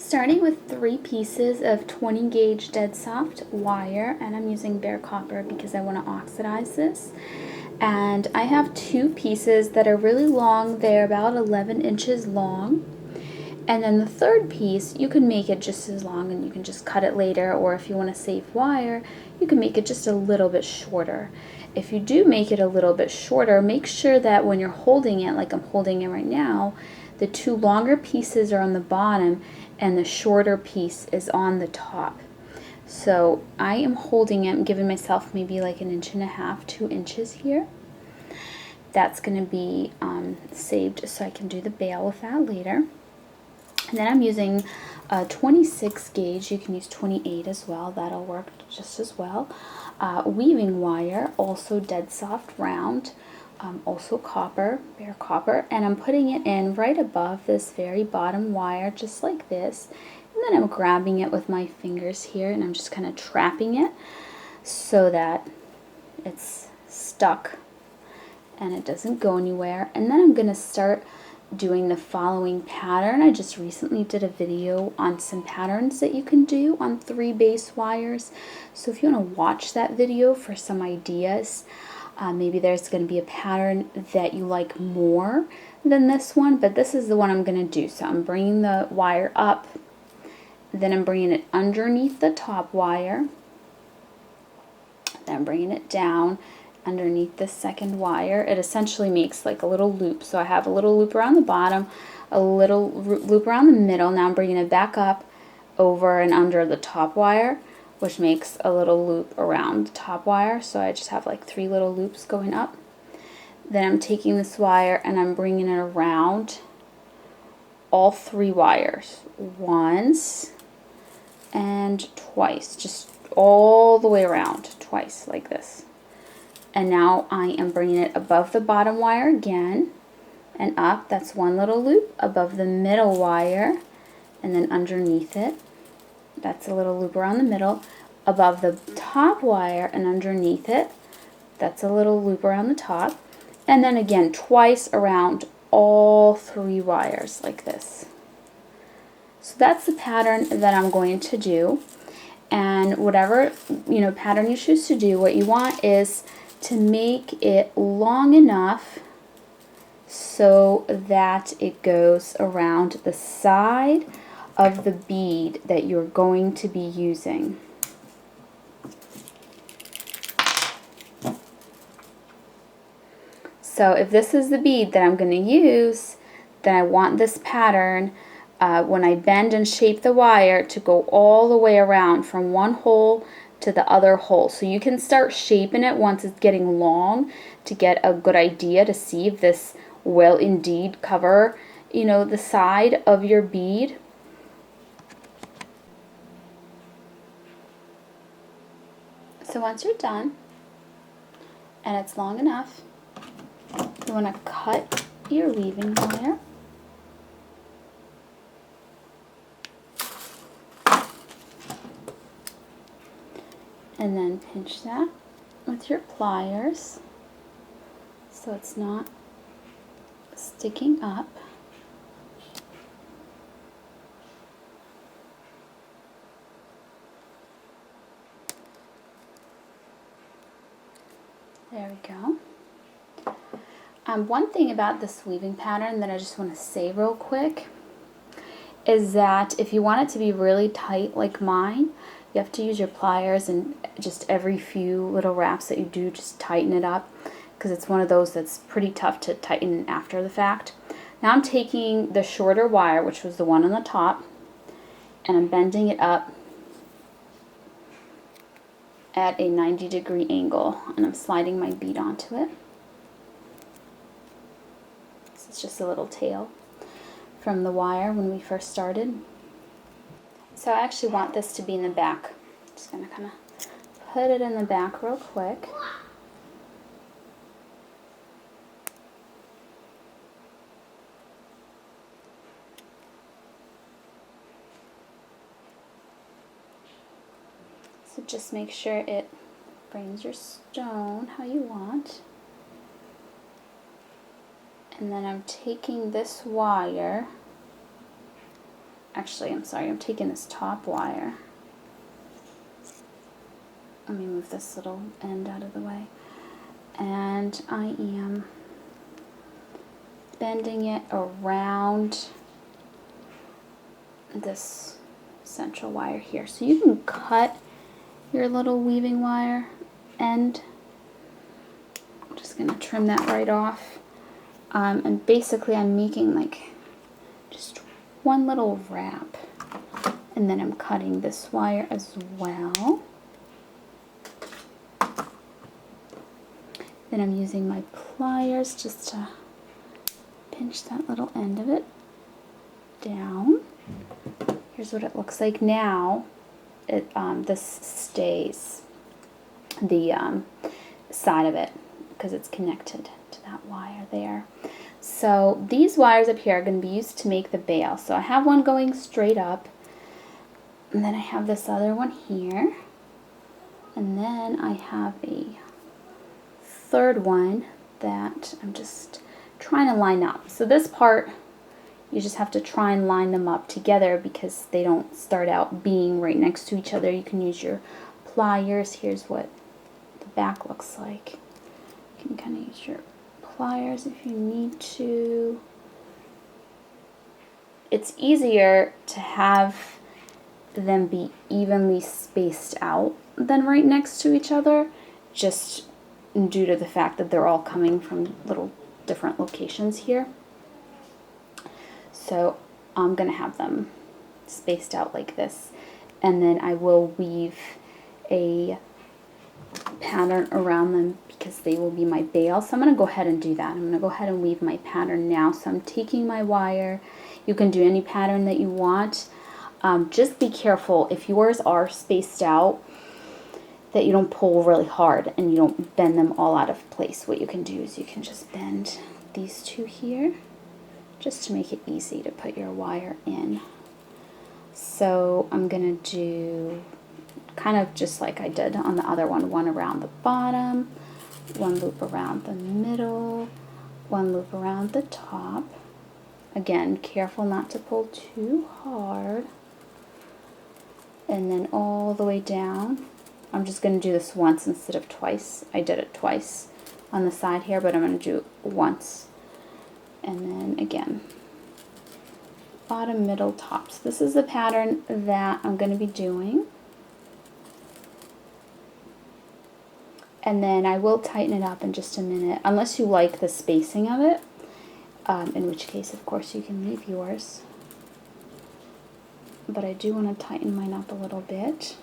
Starting with 3 pieces of 20 gauge dead soft wire, and I'm using bare copper because I want to oxidize this. And I have 2 pieces that are really long. They're about 11 inches long. And then the third piece, you can make it just as long and you can just cut it later, or if you want to save wire, you can make it just a little bit shorter. If you do make it a little bit shorter, make sure that when you're holding it, like I'm holding it right now, the 2 longer pieces are on the bottom and the shorter piece is on the top. So I am holding it, I'm giving myself maybe like 1.5 inches, 2 inches here. That's going to be saved so I can do the bail with that later. And then I'm using 26 gauge, you can use 28 as well, that'll work just as well. Weaving wire, also dead soft round, also copper, bare copper, and I'm putting it in right above this very bottom wire, just like this. And then I'm grabbing it with my fingers here and I'm just kind of trapping it so that it's stuck and it doesn't go anywhere. And then I'm going to start doing the following pattern. I just recently did a video on some patterns that you can do on 3 base wires. So if you want to watch that video for some ideas, maybe there's going to be a pattern that you like more than this one, but this is the one I'm going to do. So I'm bringing the wire up, then I'm bringing it underneath the top wire, then I'm bringing it down underneath the second wire. It essentially makes like a little loop. So I have a little loop around the bottom, a little loop around the middle. Now I'm bringing it back up over and under the top wire, which makes a little loop around the top wire. So I just have like 3 little loops going up. Then I'm taking this wire and I'm bringing it around all 3 wires once and twice, just all the way around twice like this. And now I am bringing it above the bottom wire again and up. That's 1 little loop above the middle wire, and then underneath it, that's a little loop around the middle, above the top wire and underneath it, that's a little loop around the top, and then again twice around all 3 wires like this. So that's the pattern that I'm going to do. And whatever pattern you choose to do, what you want is to make it long enough so that it goes around the side of the bead that you're going to be using. So if this is the bead that I'm going to use, then I want this pattern when I bend and shape the wire to go all the way around from one hole to the other hole. So you can start shaping it once it's getting long to get a good idea to see if this will indeed cover, the side of your bead. So once you're done and it's long enough, you want to cut your weaving wire. And then pinch that with your pliers so it's not sticking up. There we go. One thing about this weaving pattern that I just want to say real quick is that if you want it to be really tight like mine, you have to use your pliers and just every few little wraps that you do, just tighten it up, because it's one of those that's pretty tough to tighten after the fact. Now I'm taking the shorter wire, which was the one on the top, and I'm bending it up at a 90-degree angle, and I'm sliding my bead onto it. This is just a little tail from the wire when we first started. So I actually want this to be in the back. Just going to kind of put it in the back real quick. So just make sure it brings your stone how you want. And then I'm taking this wire actually, I'm sorry, I'm taking this top wire. Let me move this little end out of the way. And I am bending it around this central wire here. So you can cut your little weaving wire end. I'm just going to trim that right off. And basically I'm making like just one little wrap. And then I'm cutting this wire as well. Then I'm using my pliers just to pinch that little end of it down. Here's what it looks like now. This stays the side of it because it's connected to that wire there. So these wires up here are going to be used to make the bail. So I have one going straight up, and then I have this other one here, and then I have a third one that I'm just trying to line up. So this part, you just have to try and line them up together because they don't start out being right next to each other. You can use your pliers. Here's what the back looks like. You can kind of use your pliers if you need to. It's easier to have them be evenly spaced out than right next to each other, just due to the fact that they're all coming from little different locations here. So I'm going to have them spaced out like this, and then I will weave a pattern around them because they will be my bail. So I'm going to go ahead and do that. I'm going to go ahead and weave my pattern now. So I'm taking my wire. You can do any pattern that you want. Just be careful if yours are spaced out that you don't pull really hard and you don't bend them all out of place. What you can do is you can just bend these two here just to make it easy to put your wire in. So I'm going to do kind of just like I did on the other one around the bottom, one loop around the middle, one loop around the top. Again, careful not to pull too hard. And then all the way down. I'm just going to do this once instead of twice. I did it twice on the side here, but I'm going to do it once. And then again, bottom, middle, top. So this is the pattern that I'm going to be doing. And then I will tighten it up in just a minute, unless you like the spacing of it, in which case, of course, you can leave yours. But I do want to tighten mine up a little bit.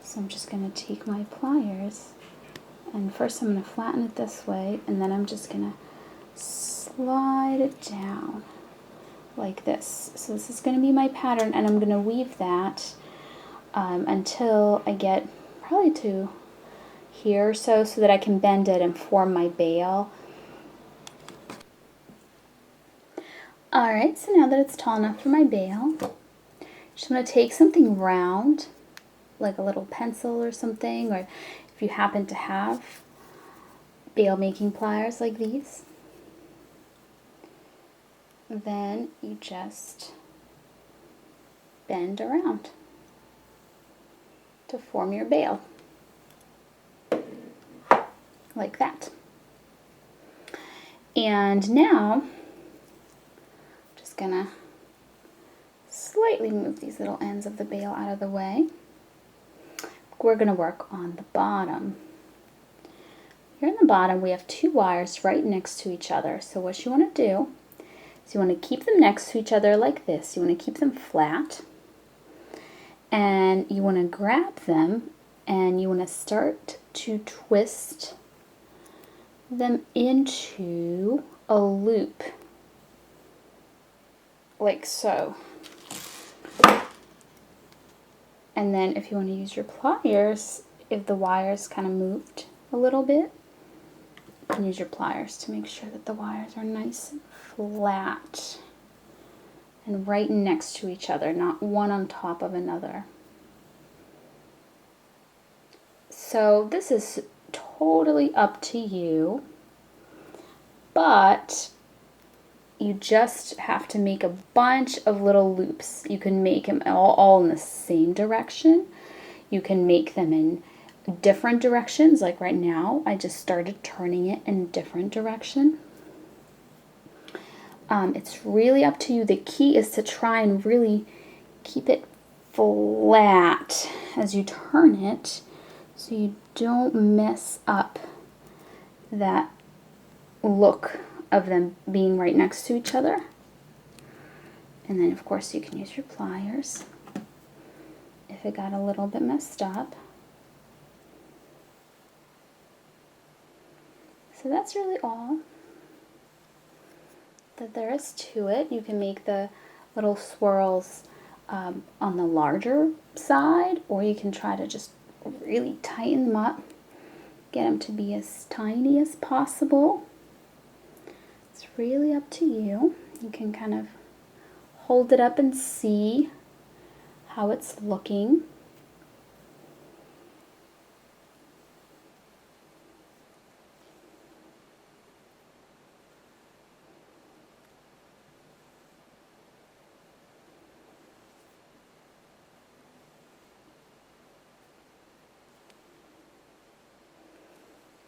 So I'm just going to take my pliers, and first I'm going to flatten it this way, and then I'm just going to slide it down like this. So this is going to be my pattern, and I'm going to weave that until I get probably to here or so that I can bend it and form my bail. Alright, so now that it's tall enough for my bail, just want to take something round, like a little pencil or something, or if you happen to have bail making pliers like these, then you just bend around to form your bail, like that. And now, just gonna slightly move these little ends of the bail out of the way. We're going to work on the bottom. Here on the bottom we have two wires right next to each other. So what you want to do is you want to keep them next to each other like this. You want to keep them flat, and you want to grab them and you want to start to twist them into a loop like so. And then if you want to use your pliers, if the wires kind of moved a little bit, you can use your pliers to make sure that the wires are nice and flat and right next to each other, not one on top of another. So this is totally up to you, but you just have to make a bunch of little loops. You can make them all in the same direction. You can make them in different directions. Like right now, I just started turning it in a different direction. It's really up to you. The key is to try and really keep it flat as you turn it so you don't mess up that look of them being right next to each other. And then of course you can use your pliers if it got a little bit messed up. So that's really all that there is to it. You can make the little swirls on the larger side, or you can try to just really tighten them up, get them to be as tiny as possible. It's really up to you. You can kind of hold it up and see how it's looking.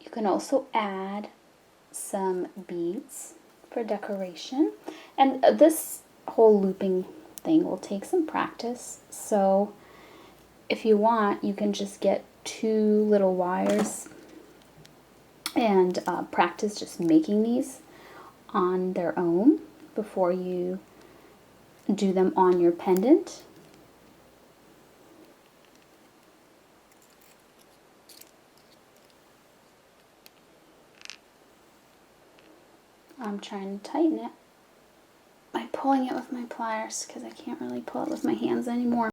You can also add some beads for decoration, and this whole looping thing will take some practice, so if you want you can just get 2 little wires and practice just making these on their own before you do them on your pendant. I'm trying to tighten it by pulling it with my pliers because I can't really pull it with my hands anymore.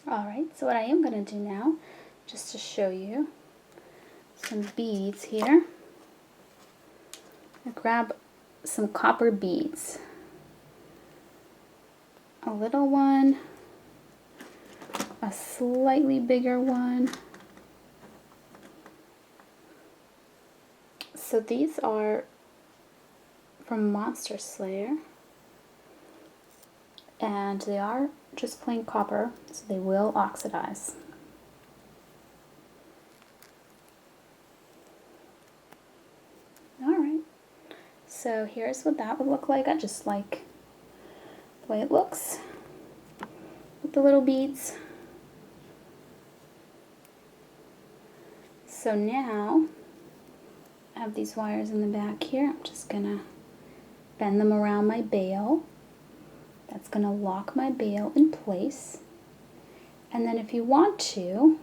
Alright, so what I am going to do now, just to show you some beads here, I grab some copper beads. A little one, a slightly bigger one. So these are from Monster Slayer, and they are just plain copper, so they will oxidize. Alright, so here's what that would look like. I just like the way it looks with the little beads. So now I have these wires in the back here. I'm just gonna bend them around my bail. That's gonna lock my bail in place. And then if you want to,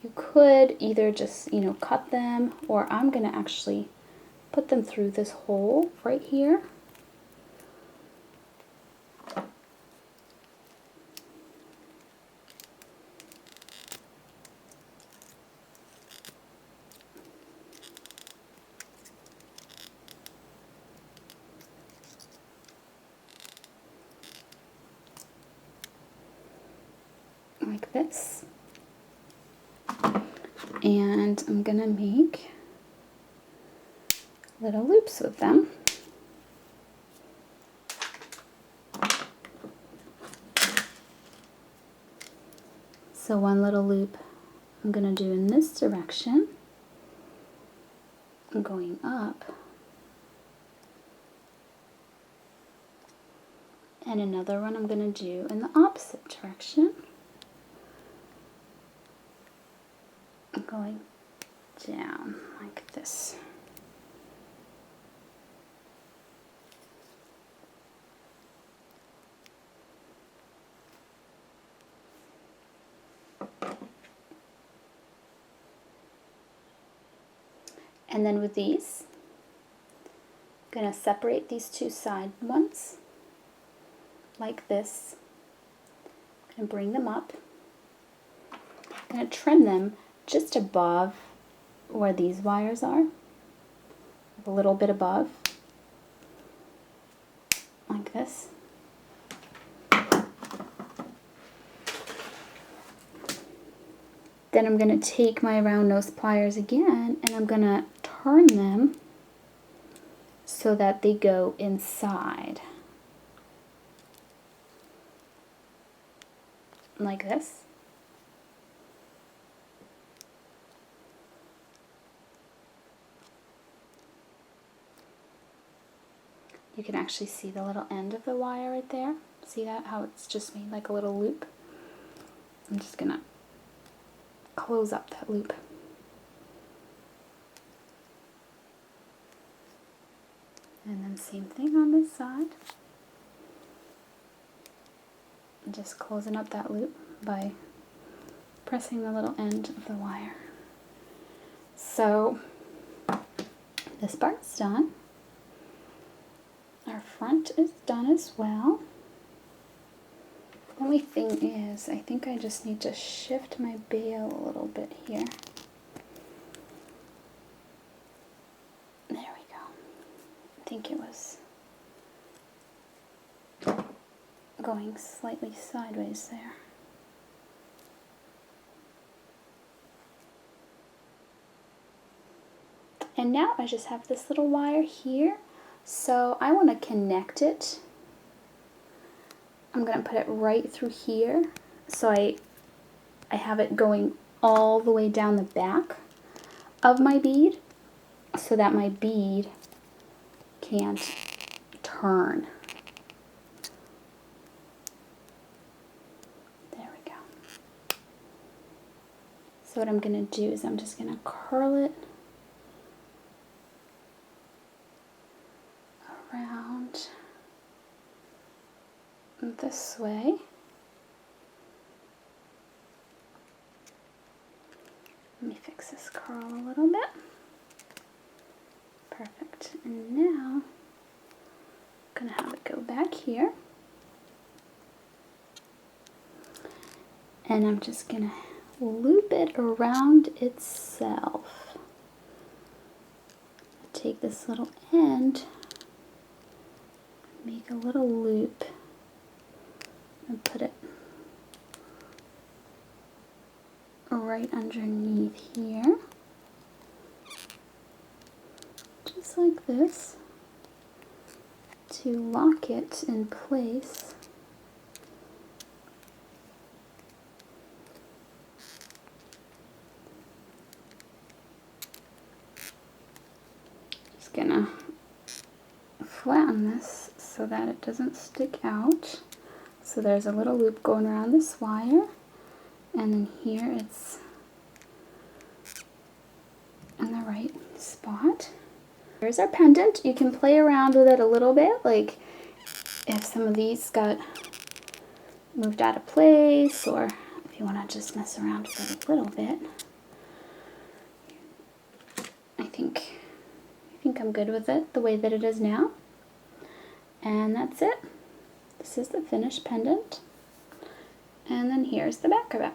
you could either just, cut them, or I'm gonna actually put them through this hole right here. Like this. And I'm gonna make little loops with them. So one little loop I'm gonna do in this direction. I'm going up. And another one I'm gonna do in the opposite direction. I'm going down like this. And then with these, I'm going to separate these two side ones like this, and bring them up. I'm going to trim them just above where these wires are, a little bit above, like this. Then I'm going to take my round nose pliers again and I'm going to turn them so that they go inside, like this. You can actually see the little end of the wire right there. See that? How it's just made like a little loop. I'm just gonna close up that loop. And then same thing on this side. Just closing up that loop by pressing the little end of the wire. So this part's done. Our front is done as well. The only thing is, I think I just need to shift my bail a little bit here. There we go. I think it was going slightly sideways there. And now I just have this little wire here. So I want to connect it. I'm going to put it right through here. So I have it going all the way down the back of my bead so that my bead can't turn. There we go. So what I'm going to do is I'm just going to curl it around this way. Let me fix this curl a little bit. Perfect. And now I'm going to have it go back here. And I'm just going to loop it around itself. Take this little end, make a little loop, and put it right underneath here, just like this, to lock it in place. Just gonna flatten this so that it doesn't stick out. So there's a little loop going around this wire, and then here it's in the right spot. Here's our pendant. You can play around with it a little bit, like if some of these got moved out of place, or if you want to just mess around with it a little bit. I think I'm good with it the way that it is now. And that's it. This is the finished pendant. And then here's the back of it.